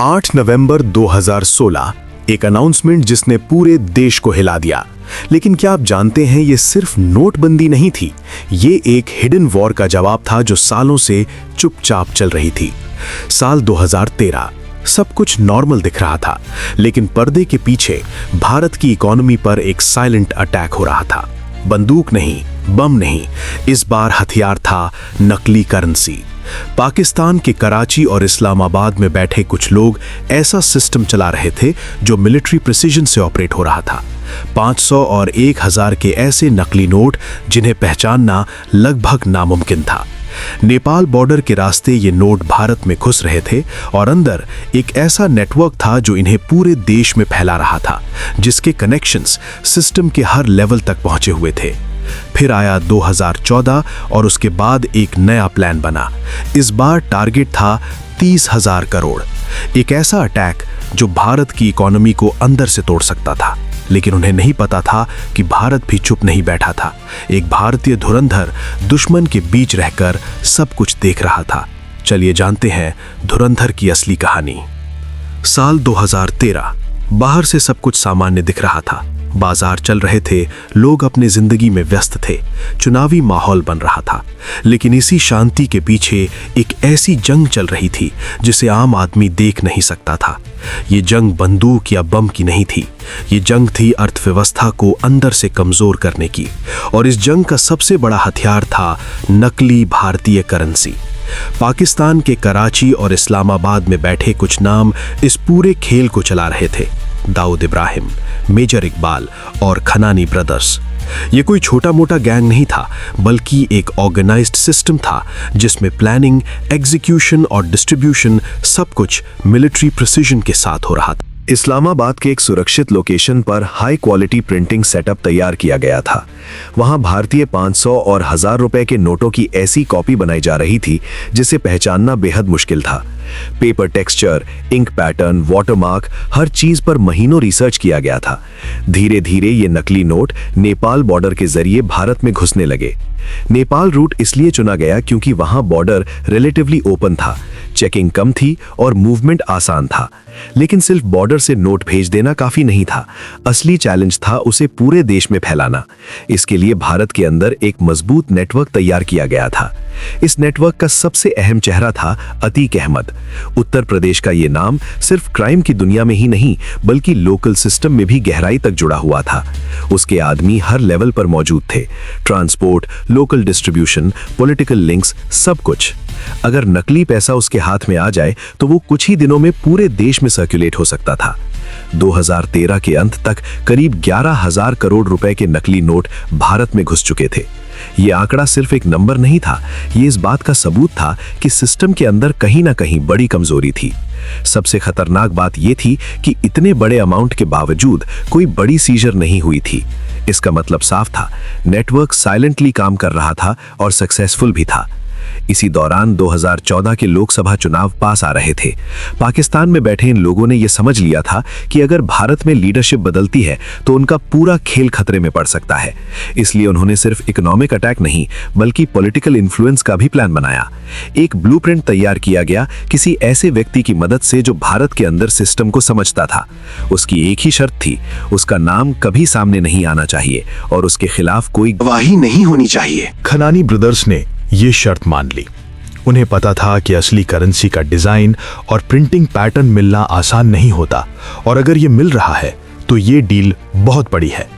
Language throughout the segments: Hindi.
8 नवंबर 2016 एक अनाउंसमेंट जिसने पूरे देश को हिला दिया। लेकिन क्या आप जानते हैं ये सिर्फ नोटबंदी नहीं थी, ये एक हिडन वॉर का जवाब था जो सालों से चुपचाप चल रही थी। साल 2013 सब कुछ नॉर्मल दिख रहा था, लेकिन पर्दे के पीछे भारत की इकोनॉमी पर एक साइलेंट अटैक हो रहा था। बंदूक नहीं, बम नहीं, इस बार हथियार था नकली करेंसी। पाकिस्तान के कराची और इस्लामाबाद में बैठे कुछ लोग ऐसा सिस्टम चला रहे थे जो मिलिट्री प्रिसीजन से ऑपरेट हो रहा था। 500 और 1000 के ऐसे नकली नोट जिन्हें पहचानना लगभग नामुमकिन था। नेपाल बॉर्डर के रास्ते ये नोट भारत में घुस रहे थे और अंदर एक ऐसा नेटवर्क था जो इन्हें पूरे देश में फैला रहा था, जिसके कनेक्शंस सिस्टम के हर लेवल तक पहुंचे हुए थे। फिर आया 2014 और उसके बाद एक नया प्लान बना। इस बार टारगेट था 30,000 करोड़। एक ऐसा अटैक जो भारत की इकोनॉमी को अंदर से तोड़ सकता था। लेकिन उन्हें नहीं पता था कि भारत भी चुप नहीं बैठा था। एक भारतीय धुरंधर दुश्मन के बीच रहकर सब कुछ देख रहा था। चलिए जानते हैं धुरंधर की असली कहानी। साल 2013 बाहर से सब कुछ सामान्य दिख रहा था। बाजार चल रहे थे, लोग अपनी जिंदगी में व्यस्त थे, चुनावी माहौल बन रहा था। लेकिन इसी शांति के पीछे एक ऐसी जंग चल रही थी जिसे आम आदमी देख नहीं सकता था। ये जंग बंदूक या बम की नहीं थी, ये जंग थी अर्थव्यवस्था को अंदर से कमजोर करने की। और इस जंग का सबसे बड़ा हथियार था नकली भारतीय करेंसी। पाकिस्तान के कराची और इस्लामाबाद में बैठे कुछ नाम इस पूरे खेल को चला रहे थे। दाऊद इब्राहिम, मेजर इकबाल और खनानी ब्रदर्स। ये कोई छोटा मोटा गैंग नहीं था, बल्कि एक ऑर्गेनाइज्ड सिस्टम था जिसमें प्लानिंग, एग्जीक्यूशन और डिस्ट्रीब्यूशन सब कुछ मिलिट्री प्रिसीजन के साथ हो रहा था। इस्लामाबाद के एक सुरक्षित लोकेशन पर हाई क्वालिटी प्रिंटिंग सेटअप तैयार किया गया था। वहां भारतीय 500 और 1000 रुपए के नोटों की ऐसी कॉपी बनाई जा रही थी जिसे पहचानना बेहद मुश्किल था। Paper texture, ink pattern, watermark, हर चीज पर महीनों रिसर्च किया गया था। धीरे धीरे ये नकली नोट नेपाल बॉर्डर के जरिए भारत में घुसने लगे। नेपाल रूट इसलिए चुना गया क्योंकि वहां बॉर्डर रिलेटिवली ओपन था, चेकिंग कम थी और मूवमेंट आसान था। लेकिन सिर्फ बॉर्डर से नोट भेज देना काफी नहीं था। असली चैलेंज था उसे पूरे देश में फैलाना। इसके लिए भारत के अंदर एक मजबूत नेटवर्क तैयार किया गया था। इस नेटवर्क का सबसे अहम चेहरा था अतीक अहमद। उत्तर प्रदेश का ये नाम सिर्फ क्राइम की दुनिया में ही नहीं, बल्कि लोकल सिस्टम में भी गहराई तक जुड़ा हुआ था। उसके आदमी हर लेवल पर मौजूद थे, transport, local distribution, political links, सब कुछ। अगर नकली पैसा उसके हाथ में आ जाए तो वो कुछ ही दिनों में पूरे देश में सर्कुलेट हो सकता था। 2013 के अंत तक करीब 11,000 करोड़ रुपए के नकली नोट भारत में घुस चुके थे। ये आंकड़ा सिर्फ एक नंबर नहीं था, ये इस बात का सबूत था कि सिस्टम के अंदर कहीं ना कहीं बड़ी कमजोरी थी। सबसे खतरनाक बात यह थी कि इतने बड़े अमाउंट के बावजूद कोई बड़ी सीजर नहीं हुई थी। इसका मतलब साफ था, नेटवर्क साइलेंटली काम कर रहा था और सक्सेसफुल भी था। इसी दौरान 2014 के लोकसभा चुनाव पास आ रहे थे। पाकिस्तान में बैठे इन लोगों ने यह समझ लिया था कि अगर भारत में लीडरशिप बदलती है तो उनका पूरा खेल खतरे में पड़ सकता है। इसलिए उन्होंने सिर्फ इकोनॉमिक अटैक नहीं, बल्कि पॉलिटिकल इन्फ्लुएंस का भी प्लान बनाया। एक ब्लूप्रिंट तैयार किया गया किसी ऐसे व्यक्ति की मदद से जो भारत के अंदर सिस्टम को समझता था। उसकी एक ही शर्त थी, उसका नाम कभी सामने नहीं आना चाहिए और उसके खिलाफ कोई गवाही नहीं होनी चाहिए। खनानी ब्रदर्स ने ये शर्त मान ली। उन्हें पता था कि असली करेंसी का डिजाइन और प्रिंटिंग पैटर्न मिलना आसान नहीं होता, और अगर ये मिल रहा है तो ये डील बहुत बड़ी है।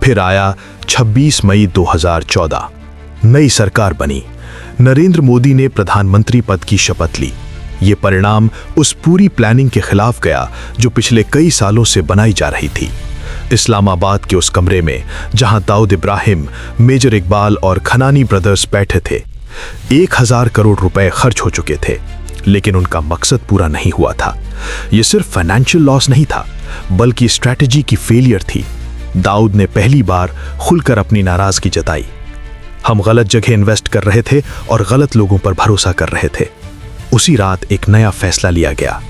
फिर आया 26 मई 2014। नई सरकार बनी। नरेंद्र मोदी ने प्रधानमंत्री पद की शपथ ली। ये परिणाम उस पूरी प्लानिंग के खिलाफ गया जो पिछले कई सालों से बनाई जा रही थी। इस्लामाबाद के उस कमरे में जहां दाऊद इब्राहिम, मेजर इकबाल और खनानी ब्रदर्स बैठे थे, 1000 करोड़ रुपए खर्च हो चुके थे। लेकिन उनका मकसद पूरा नहीं हुआ था। यह सिर्फ फाइनेंशियल लॉस नहीं था, बल्कि स्ट्रैटेजी की फेलियर थी। दाऊद ने पहली बार खुलकर अपनी नाराजगी जताई। हम गलत जगह इन्वेस्ट कर रहे थे और गलत लोगों पर भरोसा कर रहे थे। उसी रात एक नया फैसला लिया गया।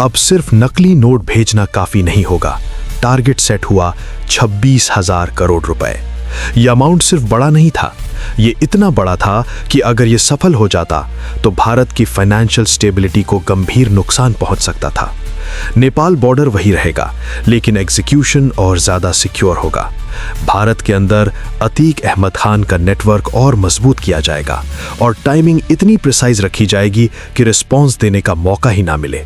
अब सिर्फ नकली नोट भेजना काफी नहीं होगा। टारगेट सेट हुआ 26,000 करोड़ रुपए। यह अमाउंट सिर्फ बड़ा नहीं था, ये इतना बड़ा था कि अगर ये सफल हो जाता तो भारत की फाइनेंशियल स्टेबिलिटी को गंभीर नुकसान पहुंच सकता था। नेपाल बॉर्डर वही रहेगा, लेकिन एग्जीक्यूशन और ज्यादा सिक्योर होगा। भारत के अंदर अतीक अहमद खान का नेटवर्क और मजबूत किया जाएगा और टाइमिंग इतनी प्रिसाइज रखी जाएगी कि रिस्पॉन्स देने का मौका ही ना मिले।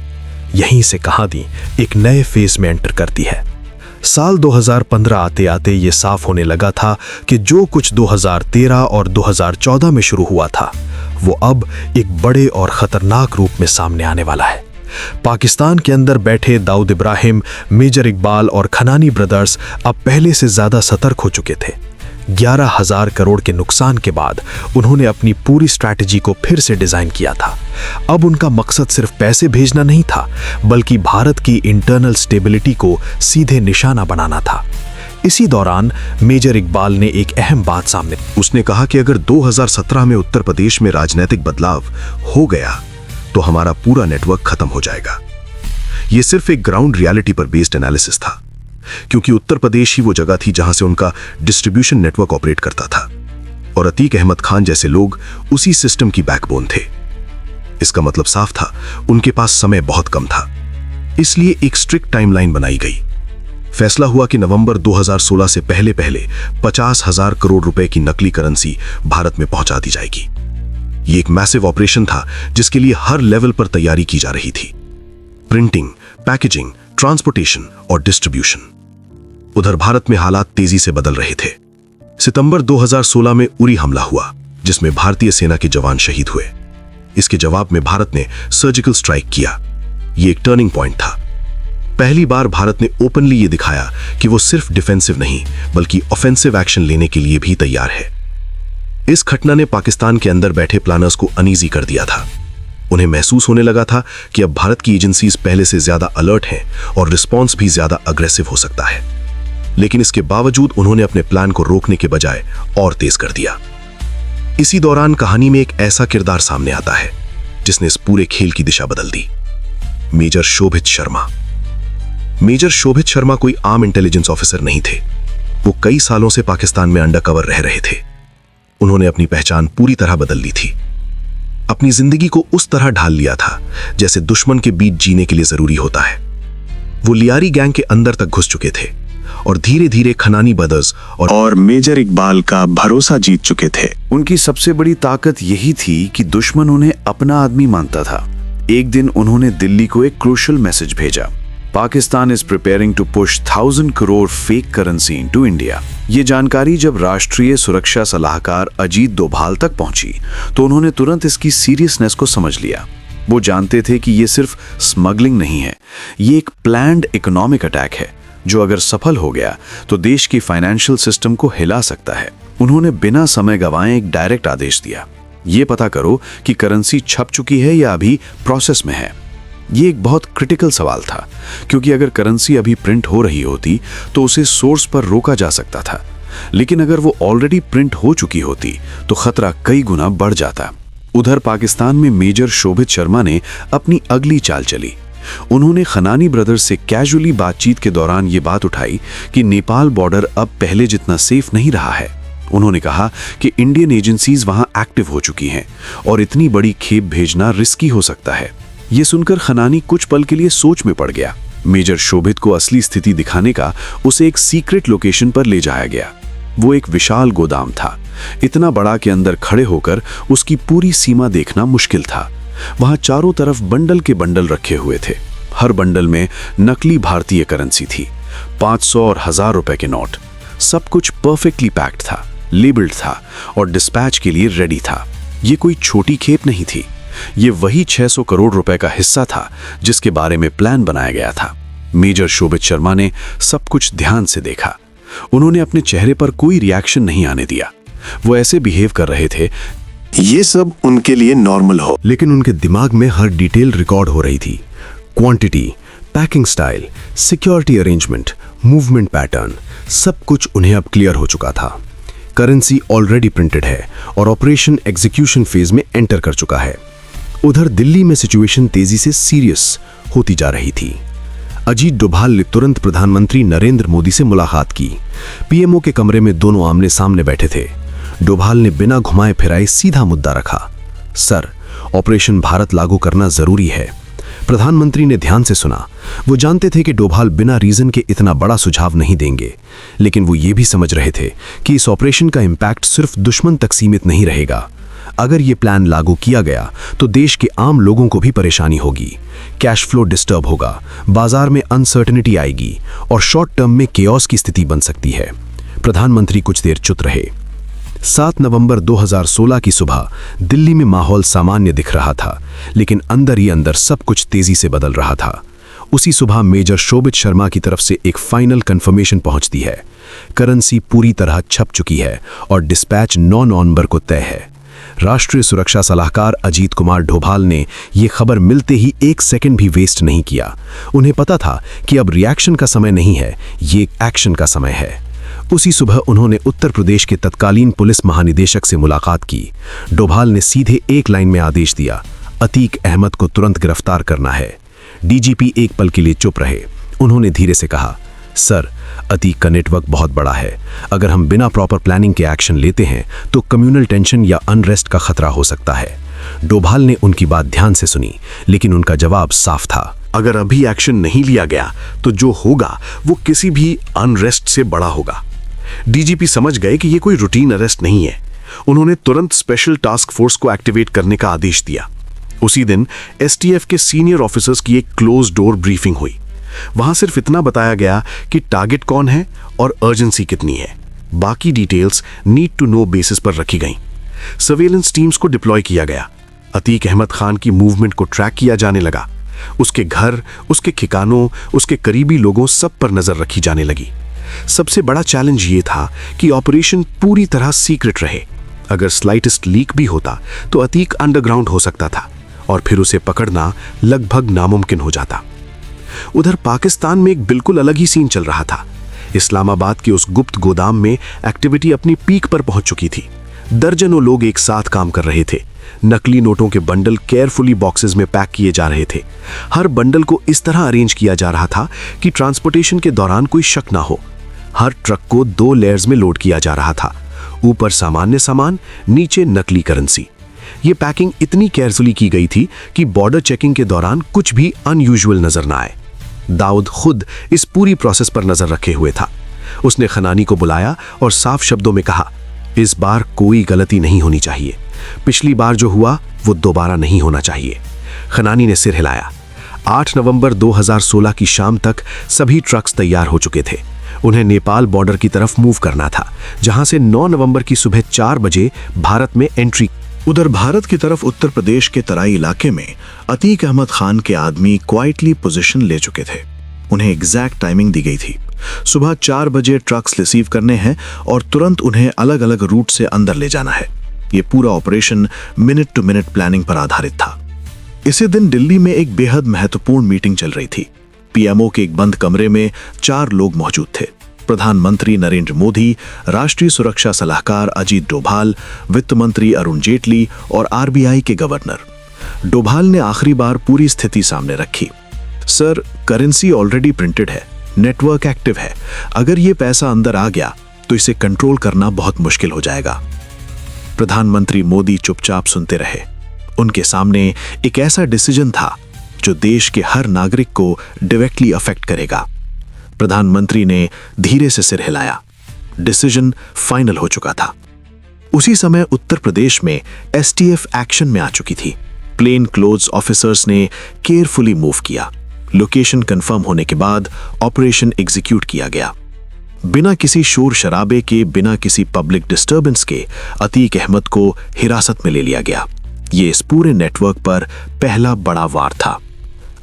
यहीं से कहानी एक नए फेज में एंटर करती है। साल 2015 आते आते ये साफ होने लगा था कि जो कुछ 2013 और 2014 में शुरू हुआ था वो अब एक बड़े और खतरनाक रूप में सामने आने वाला है। पाकिस्तान के अंदर बैठे दाऊद इब्राहिम, मेजर इकबाल और खनानी ब्रदर्स अब पहले से ज्यादा सतर्क हो चुके थे। 11,000 करोड़ के नुकसान के बाद उन्होंने अपनी पूरी स्ट्रैटेजी को फिर से डिजाइन किया था। अब उनका मकसद सिर्फ पैसे भेजना नहीं था, बल्कि भारत की इंटरनल स्टेबिलिटी को सीधे निशाना बनाना था। इसी दौरान मेजर इकबाल ने एक अहम बात सामने। उसने कहा कि अगर 2017 में उत्तर प्रदेश में राजनीतिक बदलाव हो गया तो हमारा पूरा नेटवर्क खत्म हो जाएगा। यह सिर्फ एक ग्राउंड रियलिटी पर बेस्ड एनालिसिस था, क्योंकि उत्तर प्रदेश ही वो जगह थी जहां से उनका डिस्ट्रीब्यूशन नेटवर्क ऑपरेट करता था और अतीक अहमद खान जैसे लोग उसी सिस्टम की बैकबोन थे। इसका मतलब साफ था, उनके पास समय बहुत कम था। इसलिए एक स्ट्रिक्ट टाइमलाइन बनाई गई। फैसला हुआ कि नवंबर 2016 से पहले 50,000 करोड़ रुपए की नकली करेंसी भारत में पहुंचा दी जाएगी। यह एक मैसिव ऑपरेशन था जिसके लिए हर लेवल पर तैयारी की जा रही थी। प्रिंटिंग, पैकेजिंग, ट्रांसपोर्टेशन और डिस्ट्रीब्यूशन। उधर भारत में हालात तेजी से बदल रहे थे। सितंबर 2016 में उरी हमला हुआ, जिसमें भारतीय सेना के जवान शहीद हुए। इसके जवाब में भारत ने सर्जिकल स्ट्राइक किया। यह एक टर्निंग पॉइंट था। पहली बार भारत ने ओपनली यह दिखाया कि वो सिर्फ डिफेंसिव नहीं, बल्कि ऑफेंसिव एक्शन लेने के लिए भी तैयार है। इस घटना ने पाकिस्तान के अंदर बैठे प्लानर्स को अनईजी कर दिया था। उन्हें महसूस होने लगा था कि अब भारत की एजेंसीज पहले से ज्यादा अलर्ट हैं और रिस्पॉन्स भी ज्यादा अग्रेसिव हो सकता है। लेकिन इसके बावजूद उन्होंने अपने प्लान को रोकने के बजाय और तेज कर दिया। इसी दौरान कहानी में एक ऐसा किरदार सामने आता है जिसने इस पूरे खेल की दिशा बदल दी। मेजर शोभित शर्मा। मेजर शोभित शर्मा कोई आम इंटेलिजेंस ऑफिसर नहीं थे। वो कई सालों से पाकिस्तान में अंडरकवर रह रहे थे। उन्होंने अपनी पहचान पूरी तरह बदल ली थी। अपनी जिंदगी को उस तरह ढाल लिया था जैसे दुश्मन के बीच जीने के लिए जरूरी होता है। वो लियारी गैंग के अंदर तक घुस चुके थे और धीरे धीरे खनानी ब्रदर्स और मेजर इकबाल का भरोसा जीत चुके थे। उनकी सबसे बड़ी ताकत यही थी कि दुश्मन उन्हें अपना आदमी मानता था। एक दिन उन्होंने दिल्ली को एक क्रूशियल मैसेज भेजा। Pakistan is preparing to push 1,000 crore fake currency into India. ये जानकारी जब राष्ट्रीय सुरक्षा सलाहकार अजीत डोभाल तक पहुंची तो उन्होंने तुरंत इसकी सीरियसनेस को समझ लिया। वो जानते थे कि ये सिर्फ स्मगलिंग नहीं है, ये एक प्लान्ड इकोनॉमिक अटैक है जो अगर सफल हो गया तो देश की फाइनेंशियल सिस्टम को हिला सकता है। उन्होंने बिना समय गंवाए एक डायरेक्ट आदेश दिया, ये पता करो कि करेंसी छप चुकी है या अभी प्रोसेस में है। ये एक बहुत क्रिटिकल सवाल था, क्योंकि अगर करेंसी अभी प्रिंट हो रही होती तो उसे सोर्स पर रोका जा सकता था, लेकिन अगर वो ऑलरेडी प्रिंट हो चुकी होती तो खतरा कई गुना बढ़ जाता। उधर पाकिस्तान में मेजर शोभित शर्मा ने अपनी अगली चाल चली। उन्होंने खनानी ब्रदर्स से कैजुअली बातचीत के दौरान ये बात उठाई कि नेपाल बॉर्डर अब पहले जितना सेफ नहीं रहा है। उन्होंने कहा कि इंडियन एजेंसीज वहां एक्टिव हो चुकी हैं और इतनी बड़ी खेप भेजना रिस्की हो सकता है। ये सुनकर खनानी कुछ पल के लिए सोच में पड़ गया। मेजर शोभित को असली स्थिति दिखाने का उसे एक सीक्रेट लोकेशन पर ले जाया गया। वो एक विशाल गोदाम था, इतना बड़ा कि अंदर खड़े होकर उसकी पूरी सीमा देखना मुश्किल था। वहां चारों तरफ बंडल के बंडल रखे हुए थे। हर बंडल में नकली भारतीय करेंसी थी, 500 और 1,000 रुपए के नोट। सब कुछ परफेक्टली पैक्ड था, लेबल्ड था और डिस्पैच के लिए रेडी था। ये कोई छोटी खेप नहीं थी, ये वही 600 करोड़ रुपए का हिस्सा था जिसके बारे में प्लान बनाया गया था। मेजर शोभित शर्मा ने सब कुछ ध्यान से देखा। उन्होंने अपने चेहरे पर कोई रिएक्शन नहीं आने दिया। वो ऐसे बिहेव कर रहे थे ये सब उनके लिए नॉर्मल हो, लेकिन उनके दिमाग में हर डिटेल रिकॉर्ड हो रही थी। Quantity, packing style, security arrangement, movement pattern, सब कुछ उन्हें अब क्लियर हो चुका था। करेंसी ऑलरेडी प्रिंटेड है और ऑपरेशन एग्जीक्यूशन फेज में एंटर कर चुका है। उधर दिल्ली में सिचुएशन तेजी से सीरियस होती जा रही थी। अजीत डोभाल ने तुरंत प्रधानमंत्री नरेंद्र मोदी से मुलाकात की। पीएमओ के कमरे में दोनों आमने सामने बैठे थे। डोभाल ने बिना घुमाए फिराए सीधा मुद्दा रखा। सर, ऑपरेशन भारत लागू करना जरूरी है। प्रधानमंत्री ने ध्यान से सुना। वो जानते थे कि डोभाल बिना रीजन के इतना बड़ा सुझाव नहीं देंगे, लेकिन वो ये भी समझ रहे थे कि इस ऑपरेशन का इंपैक्ट सिर्फ दुश्मन तक सीमित नहीं रहेगा। अगर ये प्लान लागू किया गया तो देश के आम लोगों को भी परेशानी होगी, कैश फ्लो डिस्टर्ब होगा, बाजार में अनसर्टेनिटी आएगी और शॉर्ट टर्म में केओस की स्थिति बन सकती है। प्रधानमंत्री कुछ देर चुप रहे। 7 नवंबर 2016 की सुबह दिल्ली में माहौल सामान्य दिख रहा था, लेकिन अंदर ही अंदर सब कुछ तेजी से बदल रहा था। उसी सुबह मेजर शोभित शर्मा की तरफ से एक फाइनल कंफर्मेशन पहुंचती है। करेंसी पूरी तरह छप चुकी है और डिस्पैच 9 नवंबर को तय है। राष्ट्रीय सुरक्षा सलाहकार अजीत कुमार डोभाल ने यह खबर मिलते ही 1 सेकंड भी वेस्ट नहीं किया। उन्हें पता था कि अब रिएक्शन का समय नहीं है, ये एक्शन का समय है। उसी सुबह उन्होंने उत्तर प्रदेश के तत्कालीन पुलिस महानिदेशक से मुलाकात की। डोभाल ने सीधे एक लाइन में आदेश दिया, अतीक अहमद को तुरंत गिरफ्तार करना है। डीजीपी एक पल के लिए चुप रहे। उन्होंने धीरे से कहा, सर, अतीक का नेटवर्क बहुत बड़ा है। अगर हम बिना प्रॉपर प्लानिंग के एक्शन लेते हैं तो कम्युनल टेंशन या अनरेस्ट का खतरा हो सकता है। डोभाल ने उनकी बात ध्यान से सुनी, लेकिन उनका जवाब साफ था, अगर अभी एक्शन नहीं लिया गया तो जो होगा वो किसी भी अनरेस्ट से बड़ा होगा। डीजीपी समझ गए कि ये कोई रूटीन अरेस्ट नहीं है। उन्होंने तुरंत स्पेशल टास्क फोर्स को एक्टिवेट करने का आदेश दिया। उसी दिन एसटीएफ के सीनियर ऑफिसर्स की एक क्लोज डोर ब्रीफिंग हुई। वहां सिर्फ इतना बताया गया कि टारगेट कौन है और अर्जेंसी कितनी है। बाकी details need to know basis पर रखी गईं। सर्वेलेंस टीम्स को डिप्लॉय किया गया। अतीक अहमद खान की मूवमेंट को ट्रैक किया जाने लगा। उसके घर, उसके ठिकानों, उसके करीबी लोगों सब पर नजर रखी जाने लगी। सबसे बड़ा चैलेंज ये था कि ऑपरेशन पूरी तरह सीक्रेट रहे। अगर स्लाइटेस्ट लीक भी होता तो अतीक अंडरग्राउंड हो सकता था और फिर उसे पकड़ना लगभग नामुमकिन हो जाता। उधर पाकिस्तान में एक बिल्कुल अलग ही सीन चल रहा था। इस्लामाबाद के उस गुप्त गोदाम में एक्टिविटी अपनी पीक पर पहुंच चुकी थी। दर्जनों लोग एक साथ काम कर रहे थे। नकली नोटों के बंडल केयरफुली बॉक्सेस में पैक किए जा रहे थे। हर बंडल को इस तरह अरेंज किया जा रहा था कि ट्रांसपोर्टेशन के दौरान कोई शक ना हो। हर ट्रक को 2 लेयर्स में लोड किया जा रहा था। ऊपर सामान्य सामान, नीचे नकली करेंसी। ये पैकिंग इतनी केयरफुली की गई थी कि बॉर्डर चेकिंग के दौरान कुछ भी अनयूजुअल नजर ना आए। दाऊद खुद इस पूरी प्रोसेस पर नजर रखे हुए था। उसने खनानी को बुलाया और साफ शब्दों में कहा, इस बार कोई गलती नहीं होनी चाहिए। पिछली बार जो हुआ वो दोबारा नहीं होना चाहिए। खनानी ने सिर हिलाया। 8 नवंबर 2016 की शाम तक सभी ट्रक्स तैयार हो चुके थे। उन्हें नेपाल बॉर्डर की तरफ मूव करना था, जहां से 9 नवंबर की सुबह 4 बजे भारत में एंट्री। उधर भारत की तरफ उत्तर प्रदेश के तराई इलाके में अतीक अहमद खान के आदमी क्वाइटली पोजीशन ले चुके थे। उन्हें एग्जैक्ट टाइमिंग दी गई थी। सुबह 4 बजे ट्रक्स रिसीव करने हैं और तुरंत उन्हें अलग अलग रूट से अंदर ले जाना है। ये पूरा operation minute to minute planning पर आधारित था। इसी दिन दिल्ली में एक बेहद महत्वपूर्ण मीटिंग चल रही थी। पीएमओ के एक बंद कमरे में 4 लोग मौजूद थे। प्रधानमंत्री नरेंद्र मोदी, राष्ट्रीय सुरक्षा सलाहकार अजीत डोभाल, वित्त मंत्री अरुण जेटली और आरबीआई के गवर्नर। डोभाल ने आखिरी बार पूरी स्थिति सामने रखी। सर, करेंसी ऑलरेडी प्रिंटेड है, नेटवर्क एक्टिव है। अगर ये पैसा अंदर आ गया तो इसे कंट्रोल करना बहुत मुश्किल हो जाएगा। प्रधानमंत्री मोदी चुपचाप सुनते रहे। उनके सामने एक ऐसा डिसीजन था जो देश के हर नागरिक को डायरेक्टली अफेक्ट करेगा। प्रधानमंत्री ने धीरे से सिर हिलाया। डिसीजन फाइनल हो चुका था। उसी समय उत्तर प्रदेश में एसटीएफ एक्शन में आ चुकी थी। प्लेन क्लोथ्स ऑफिसर्स ने केयरफुली मूव किया। लोकेशन कंफर्म होने के बाद ऑपरेशन एग्जीक्यूट किया गया। बिना किसी शोर शराबे के, बिना किसी पब्लिक डिस्टर्बेंस के अतीक अहमद को हिरासत में ले लिया गया। ये इस पूरे नेटवर्क पर पहला बड़ा वार था।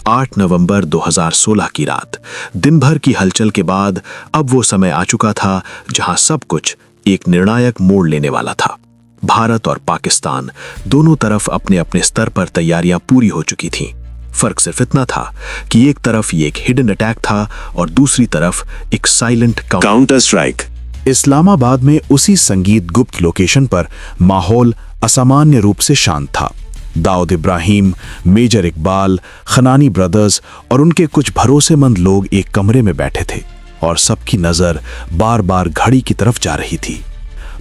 8 नवंबर 2016 की रात, दिन भर की हलचल के बाद अब वो समय आ चुका था जहां सब कुछ एक निर्णायक मोड़ लेने वाला था। भारत और पाकिस्तान दोनों तरफ अपने अपने स्तर पर तैयारियां पूरी हो चुकी थीं। फर्क सिर्फ इतना था कि एक तरफ ये एक हिडन अटैक था और दूसरी तरफ एक साइलेंट काउंटर स्ट्राइक। इस्लामाबाद में उसी संगीत गुप्त लोकेशन पर माहौल असामान्य रूप से शांत था। दाऊद इब्राहिम, मेजर इकबाल, खनानी ब्रदर्स और उनके कुछ भरोसेमंद लोग एक कमरे में बैठे थे और सबकी नजर बार बार घड़ी की तरफ जा रही थी।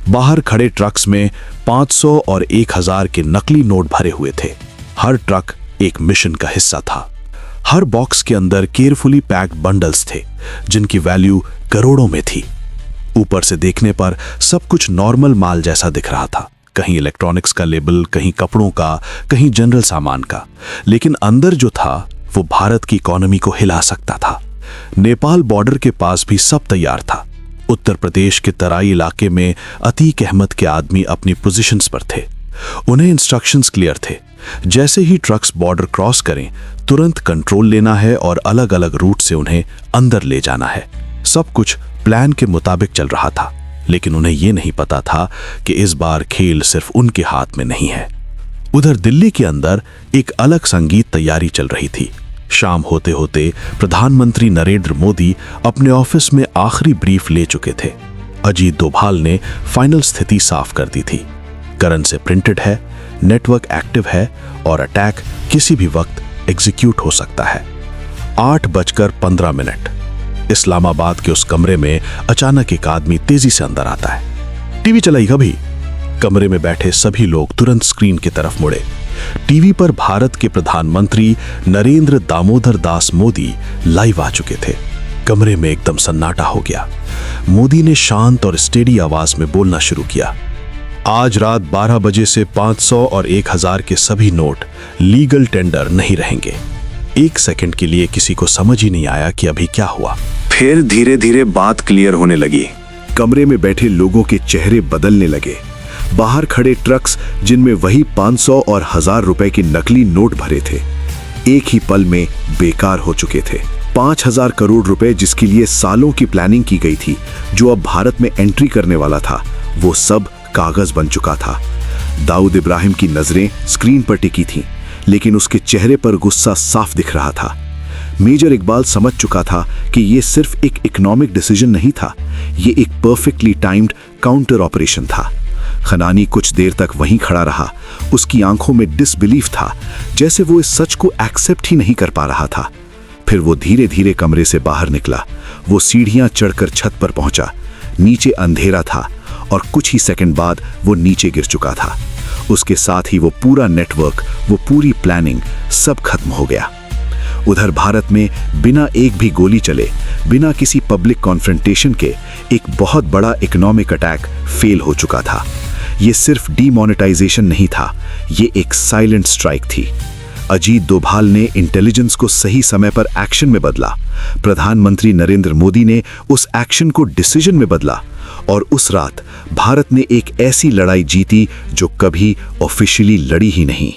बाहर खड़े ट्रक्स में 500 और 1000 के नकली नोट भरे हुए थे। हर ट्रक एक मिशन का हिस्सा था। हर बॉक्स के अंदर केयरफुली पैक्ड बंडल्स थे जिनकी वैल्यू करोड़ों में थी। ऊपर से देखने पर सब कुछ नॉर्मल माल जैसा दिख रहा था, कहीं इलेक्ट्रॉनिक्स का लेबल, कहीं कपड़ों का, कहीं जनरल सामान का, लेकिन अंदर जो था वो भारत की इकोनॉमी को हिला सकता था। नेपाल बॉर्डर के पास भी सब तैयार था। उत्तर प्रदेश के तराई इलाके में अतीक अहमद के आदमी अपनी पोजीशंस पर थे। उन्हें इंस्ट्रक्शंस क्लियर थे, जैसे ही ट्रक्स बॉर्डर क्रॉस करें तुरंत कंट्रोल लेना है और अलग अलग रूट से उन्हें अंदर ले जाना है। सब कुछ प्लान के मुताबिक चल रहा था, लेकिन उन्हें यह नहीं पता था कि इस बार खेल सिर्फ उनके हाथ में नहीं है। उधर दिल्ली के अंदर एक अलग संगीत तैयारी चल रही थी। शाम होते होते प्रधानमंत्री नरेंद्र मोदी अपने ऑफिस में आखिरी ब्रीफ ले चुके थे। अजीत डोभाल ने फाइनल स्थिति साफ कर दी थी। करेंसी प्रिंटेड है, नेटवर्क एक्टिव है और अटैक किसी भी वक्त एग्जीक्यूट हो सकता है। 8:15 इस्लामाबाद के उस कमरे में अचानक एक आदमी तेजी से अंदर आता है। टीवी चलाई कभी? कमरे में बैठे सभी लोग तुरंत स्क्रीन की तरफ मुड़े। टीवी पर भारत के प्रधानमंत्री नरेंद्र दामोदर दास मोदी लाइव आ चुके थे। कमरे में एकदम सन्नाटा हो गया। मोदी ने शांत और स्टेडी आवाज में बोलना शुरू किया। आज रात 12 बजे से 500 और 1000 के सभी नोट लीगल टेंडर नहीं रहेंगे। एक सेकंड के लिए किसी को समझ ही नहीं आया कि अभी क्या हुआ। फिर धीरे धीरे बात क्लियर होने लगी। कमरे में बैठे लोगों के चेहरे बदलने लगे। बाहर खड़े ट्रक्स जिनमें वही 500 और 1000 रुपए के नकली नोट भरे थे, एक ही पल में बेकार हो चुके थे। 5000 करोड़ रुपए जिसके लिए सालों की प्लानिंग की गई थी, जो अब भारत में एंट्री करने वाला था, वो सब कागज बन चुका था। दाऊद इब्राहिम की नजरें स्क्रीन पर टिकी थीं, लेकिन उसके चेहरे पर गुस्सा साफ दिख रहा था। मेजर इकबाल समझ चुका था कि ये सिर्फ एक इकोनॉमिक डिसीजन नहीं था, ये एक परफेक्टली टाइम्ड काउंटर ऑपरेशन था। खनानी कुछ देर तक वहीं खड़ा रहा। उसकी आंखों में डिसबिलीफ था, जैसे वो इस सच को एक्सेप्ट ही नहीं कर पा रहा था। फिर वो धीरे धीरे कमरे से बाहर निकला। वो सीढ़ियां चढ़कर छत पर पहुंचा। नीचे अंधेरा था और कुछ ही सेकंड बाद वो नीचे गिर चुका था। उसके साथ ही वो पूरा नेटवर्क, वो पूरी प्लानिंग सब खत्म हो गया। उधर भारत में बिना एक भी गोली चले, बिना किसी पब्लिक कॉन्फ्रंटेशन के एक बहुत बड़ा इकोनॉमिक अटैक फेल हो चुका था। ये सिर्फ डीमोनेटाइजेशन नहीं था, ये एक साइलेंट स्ट्राइक थी। अजीत डोभाल ने इंटेलिजेंस को सही समय पर एक्शन में बदला। प्रधानमंत्री नरेंद्र मोदी ने उस एक्शन को डिसीजन में बदला और उस रात भारत ने एक ऐसी लड़ाई जीती जो कभी ऑफिशियली लड़ी ही नहीं।